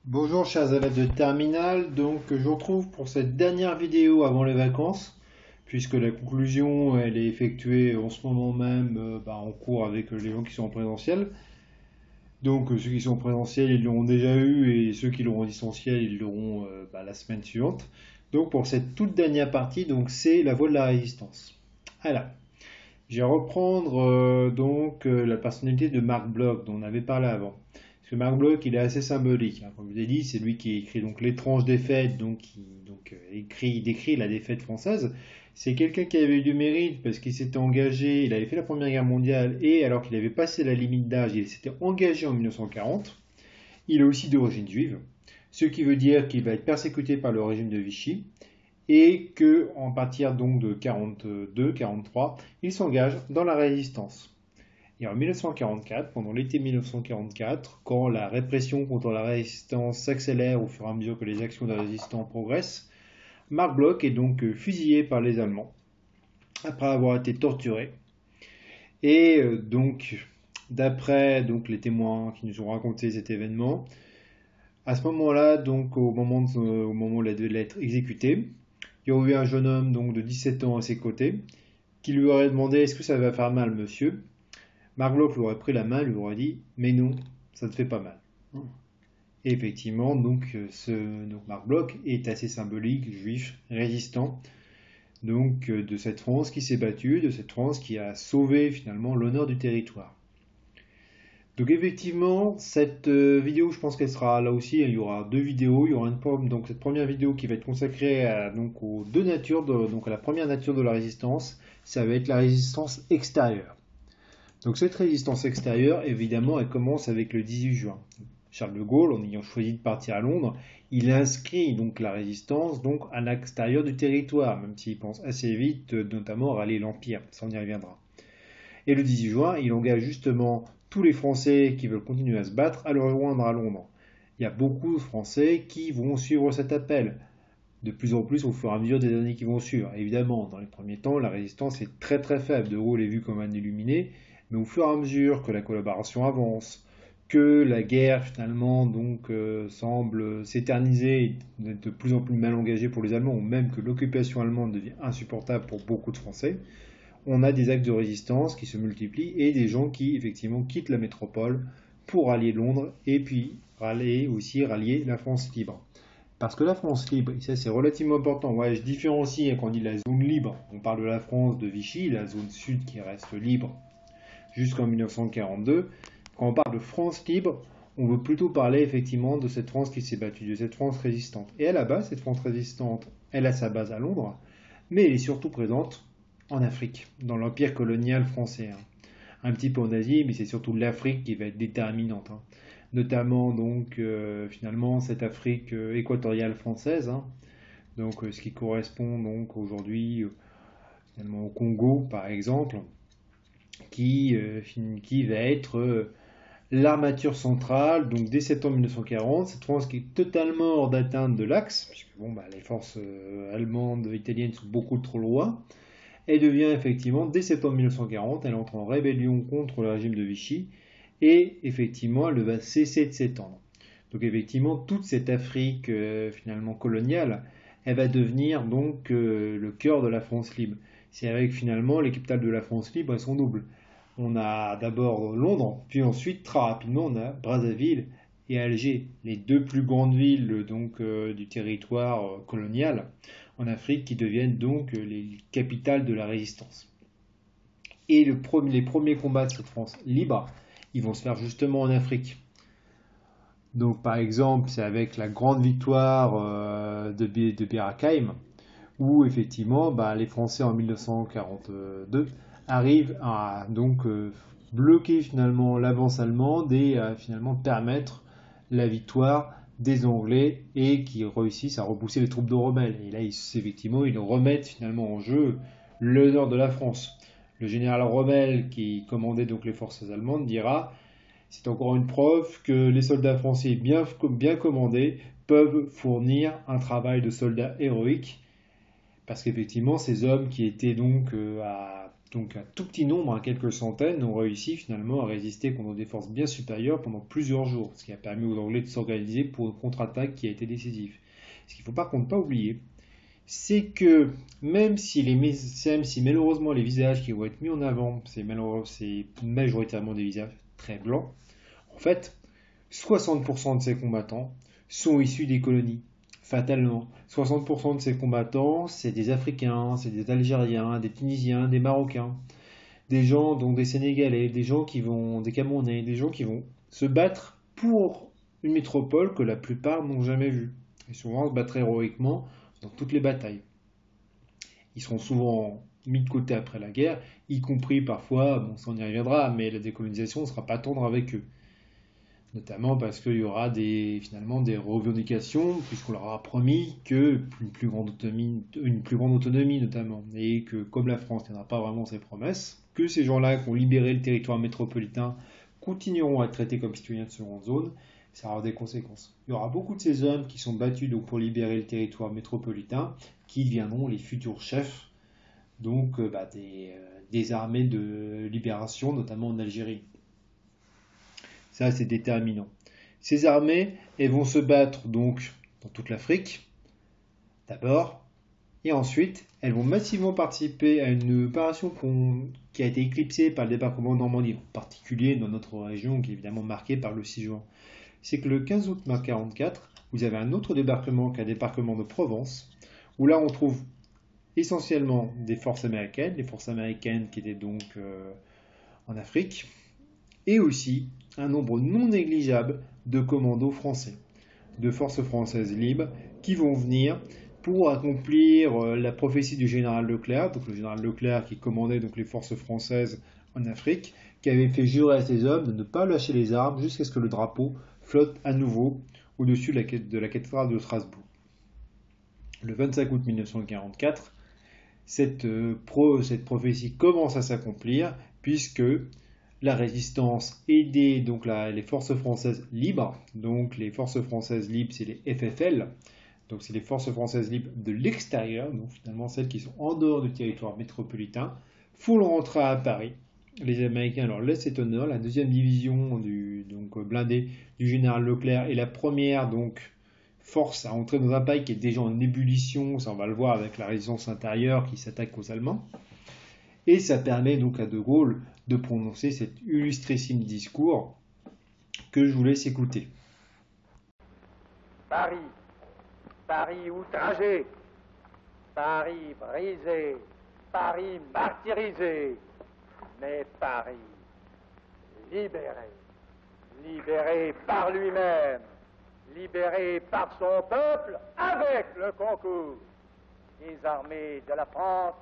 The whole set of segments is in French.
Bonjour chers élèves de terminale, donc je vous retrouve pour cette dernière vidéo avant les vacances, puisque la conclusion elle est effectuée en ce moment même en cours avec les gens qui sont en présentiel. Donc ceux qui sont en présentiel ils l'auront déjà eu et ceux qui l'auront en distanciel ils l'auront la semaine suivante. Donc pour cette toute dernière partie, donc c'est la voie de la résistance. Alors, je vais reprendre la personnalité de Marc Bloch dont on avait parlé avant. Parce que Marc Bloch, il est assez symbolique, hein. Comme je vous ai dit, c'est lui qui écrit donc l'étrange défaite, décrit la défaite française. C'est quelqu'un qui avait eu du mérite parce qu'il s'était engagé, il avait fait la Première Guerre mondiale et alors qu'il avait passé la limite d'âge, il s'était engagé en 1940. Il est aussi d'origine juive, ce qui veut dire qu'il va être persécuté par le régime de Vichy et que, en partir donc de 42-43, il s'engage dans la résistance. Et en 1944, pendant l'été 1944, quand la répression contre la résistance s'accélère au fur et à mesure que les actions de résistance progressent, Marc Bloch est donc fusillé par les Allemands après avoir été torturé. Et d'après les témoins qui nous ont raconté cet événement, à ce moment-là, donc au moment où il devait être exécuté, il y aurait eu un jeune homme donc de 17 ans à ses côtés qui lui aurait demandé est-ce que ça va faire mal, monsieur. Marc Bloch lui aurait pris la main, lui aurait dit mais non, ça ne fait pas mal. Et effectivement, Marc Bloch est assez symbolique, juif, résistant, de cette France qui s'est battue, de cette France qui a sauvé finalement l'honneur du territoire. Donc effectivement, cette vidéo, je pense qu'elle sera là aussi, il y aura deux vidéos, il y aura cette première vidéo qui va être consacrée aux deux natures, à la première nature de la résistance, ça va être la résistance extérieure. Donc cette résistance extérieure, évidemment, elle commence avec le 18 juin. Charles de Gaulle, en ayant choisi de partir à Londres, il inscrit donc la résistance à l'extérieur du territoire, même s'il pense assez vite, notamment à rallier l'Empire, ça on y reviendra. Et le 18 juin, il engage justement tous les Français qui veulent continuer à se battre à le rejoindre à Londres. Il y a beaucoup de Français qui vont suivre cet appel, de plus en plus au fur et à mesure des années qui vont suivre. Évidemment, dans les premiers temps, la résistance est très très faible. De Gaulle est vu comme un illuminé, mais au fur et à mesure que la collaboration avance, que la guerre finalement semble s'éterniser, d'être de plus en plus mal engagée pour les Allemands, ou même que l'occupation allemande devient insupportable pour beaucoup de Français, on a des actes de résistance qui se multiplient et des gens qui effectivement quittent la métropole pour rallier Londres et puis rallier la France libre. Parce que la France libre, et ça c'est relativement important, ouais, je différencie quand on dit la zone libre, on parle de la France de Vichy, la zone sud qui reste libre jusqu'en 1942. Quand on parle de France libre, on veut plutôt parler effectivement de cette France qui s'est battue, de cette France résistante. Et à la base, cette France résistante, elle a sa base à Londres, mais elle est surtout présente en Afrique, dans l'empire colonial français. Un petit peu en Asie, mais c'est surtout l'Afrique qui va être déterminante. Notamment finalement cette Afrique équatoriale française, ce qui correspond aujourd'hui finalement au Congo par exemple, qui va être l'armature centrale, donc dès septembre 1940, cette France qui est totalement hors d'atteinte de l'Axe, puisque les forces allemandes, italiennes sont beaucoup trop loin. Elle devient effectivement, dès septembre 1940, elle entre en rébellion contre le régime de Vichy, et effectivement, elle va cesser de s'étendre. Donc effectivement, toute cette Afrique finalement coloniale, elle va devenir le cœur de la France libre. C'est vrai que finalement, les capitales de la France libre, elles sont doubles. On a d'abord Londres, puis ensuite, très rapidement, on a Brazzaville et Alger, les deux plus grandes villes du territoire colonial en Afrique qui deviennent les capitales de la résistance. Et les premiers combats de cette France libre, ils vont se faire justement en Afrique. Donc par exemple, c'est avec la grande victoire de Bir Hakeim, où effectivement les Français en 1942 arrivent à bloquer finalement l'avance allemande et à finalement permettre la victoire des Anglais et qui réussissent à repousser les troupes de rebelles. Et là, ils remettent finalement en jeu l'honneur de la France. Le général Rommel, qui commandait donc les forces allemandes, dira c'est encore une preuve que les soldats français bien commandés peuvent fournir un travail de soldats héroïque, parce qu'effectivement, ces hommes qui étaient donc un tout petit nombre, quelques centaines, ont réussi finalement à résister contre des forces bien supérieures pendant plusieurs jours, ce qui a permis aux Anglais de s'organiser pour une contre-attaque qui a été décisive. Ce qu'il ne faut par contre pas oublier, c'est que même si malheureusement les visages qui vont être mis en avant, c'est majoritairement des visages très blancs, en fait, 60% de ces combattants sont issus des colonies. Fatalement, 60% de ces combattants, c'est des Africains, c'est des Algériens, des Tunisiens, des Marocains, des gens, donc des Sénégalais, des Camerounais, des gens qui vont se battre pour une métropole que la plupart n'ont jamais vue. Et souvent se battre héroïquement dans toutes les batailles. Ils seront souvent mis de côté après la guerre, y compris parfois, bon ça on y reviendra, mais la décolonisation ne sera pas tendre avec eux. Notamment parce qu'il y aura finalement des revendications, puisqu'on leur a promis une plus grande autonomie notamment, et que comme la France ne tiendra pas vraiment ses promesses, que ces gens-là qui ont libéré le territoire métropolitain continueront à être traités comme citoyens de seconde zone, ça aura des conséquences. Il y aura beaucoup de ces hommes qui sont battus donc, pour libérer le territoire métropolitain, qui deviendront les futurs chefs donc, des armées de libération, notamment en Algérie. Ça, c'est déterminant. Ces armées, elles vont se battre donc dans toute l'Afrique, d'abord, et ensuite, elles vont massivement participer à une opération qui a été éclipsée par le débarquement de Normandie, en particulier dans notre région, qui est évidemment marquée par le 6 juin. C'est que le 15 août 1944, vous avez un autre débarquement, qui est un débarquement de Provence, où là, on trouve essentiellement des forces américaines, les forces américaines qui étaient donc en Afrique, et aussi un nombre non négligeable de commandos français, de forces françaises libres, qui vont venir pour accomplir la prophétie du général Leclerc, donc le général Leclerc qui commandait donc les forces françaises en Afrique, qui avait fait jurer à ses hommes de ne pas lâcher les armes jusqu'à ce que le drapeau flotte à nouveau au-dessus de la cathédrale de Strasbourg. Le 25 août 1944, cette prophétie commence à s'accomplir, puisque la résistance aidée donc les forces françaises libres, donc les forces françaises libres c'est les FFL, donc c'est les forces françaises libres de l'extérieur, donc finalement celles qui sont en dehors du territoire métropolitain, font le rentrer à Paris. Les Américains leur laissent cet honneur, la deuxième division blindée du général Leclerc et la première donc force à entrer dans un pays qui est déjà en ébullition, ça on va le voir avec la résistance intérieure qui s'attaque aux Allemands. Et ça permet donc à De Gaulle de prononcer cet illustrissime discours que je vous laisse écouter. Paris, Paris outragé, Paris brisé, Paris martyrisé, mais Paris libéré, libéré par lui-même, libéré par son peuple avec le concours des armées de la France,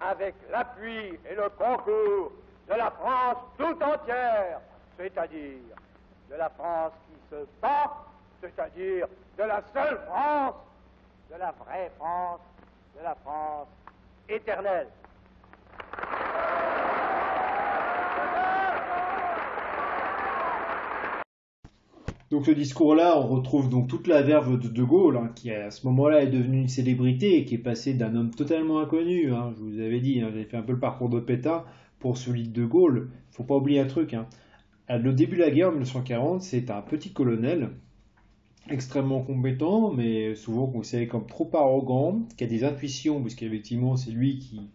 avec l'appui et le concours de la France tout entière, c'est-à-dire de la France qui se bat, c'est-à-dire de la seule France, de la vraie France, de la France éternelle. Donc ce discours-là, on retrouve donc toute la verve de Gaulle, qui à ce moment-là est devenue une célébrité et qui est passé d'un homme totalement inconnu. Je vous avais dit, j'avais fait un peu le parcours de Pétain pour celui de De Gaulle. Il ne faut pas oublier un truc. Le début de la guerre, en 1940, c'est un petit colonel extrêmement compétent, mais souvent considéré comme trop arrogant, qui a des intuitions, puisqu'effectivement c'est lui qui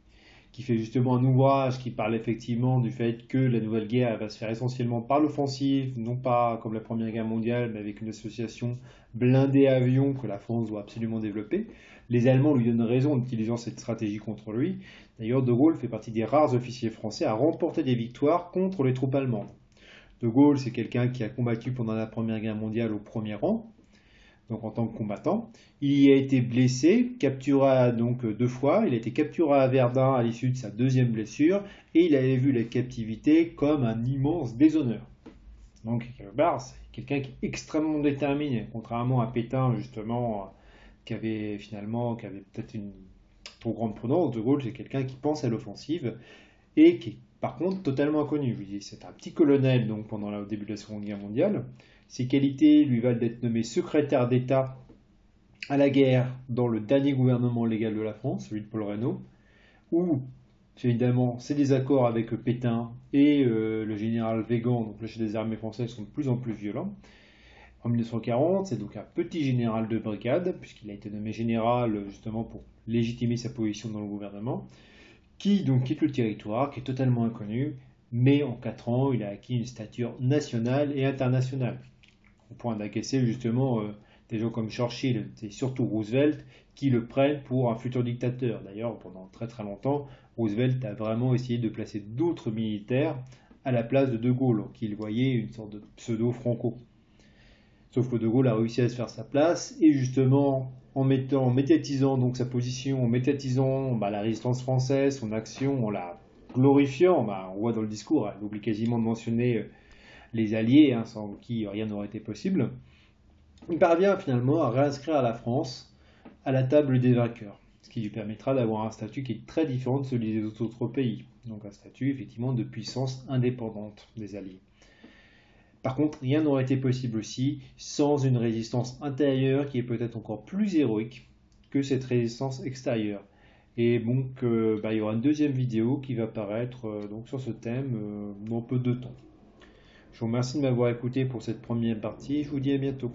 fait justement un ouvrage qui parle effectivement du fait que la nouvelle guerre va se faire essentiellement par l'offensive, non pas comme la Première Guerre mondiale, mais avec une association blindée-avion que la France doit absolument développer. Les Allemands lui donnent raison en utilisant cette stratégie contre lui. D'ailleurs, De Gaulle fait partie des rares officiers français à remporter des victoires contre les troupes allemandes. De Gaulle, c'est quelqu'un qui a combattu pendant la Première Guerre mondiale au premier rang, donc en tant que combattant. Il y a été blessé, capturé donc 2 fois. Il a été capturé à Verdun à l'issue de sa deuxième blessure et il avait vu la captivité comme un immense déshonneur. Donc quelque part, c'est quelqu'un qui est extrêmement déterminé, contrairement à Pétain justement, qui avait peut-être une trop grande prudence. De Gaulle, c'est quelqu'un qui pense à l'offensive et qui est par contre totalement inconnu. Je vous dis, c'est un petit colonel donc pendant le début de la Seconde Guerre mondiale. Ses qualités lui valent d'être nommé secrétaire d'État à la guerre dans le dernier gouvernement légal de la France, celui de Paul Reynaud, où Évidemment, ces désaccords avec Pétain et le général Weygand, donc le chef des armées françaises, sont de plus en plus violents. En 1940, c'est donc un petit général de brigade, puisqu'il a été nommé général justement pour légitimer sa position dans le gouvernement, qui donc quitte le territoire, qui est totalement inconnu, mais en 4 ans, il a acquis une stature nationale et internationale, au point d'agresser justement des gens comme Churchill et surtout Roosevelt, qui le prennent pour un futur dictateur. D'ailleurs, pendant très très longtemps, Roosevelt a vraiment essayé de placer d'autres militaires à la place de De Gaulle, qu'il voyait une sorte de pseudo-Franco. Sauf que De Gaulle a réussi à se faire sa place, et justement, en médiatisant donc sa position, en médiatisant la résistance française, son action, en la glorifiant, on voit dans le discours, il oublie quasiment de mentionner les alliés, sans qui rien n'aurait été possible, il parvient finalement à réinscrire la France à la table des vainqueurs, ce qui lui permettra d'avoir un statut qui est très différent de celui des autres pays, donc un statut effectivement de puissance indépendante des alliés. Par contre, rien n'aurait été possible aussi sans une résistance intérieure qui est peut-être encore plus héroïque que cette résistance extérieure. Et donc, il y aura une deuxième vidéo qui va paraître donc sur ce thème dans peu de temps. Je vous remercie de m'avoir écouté pour cette première partie. Je vous dis à bientôt.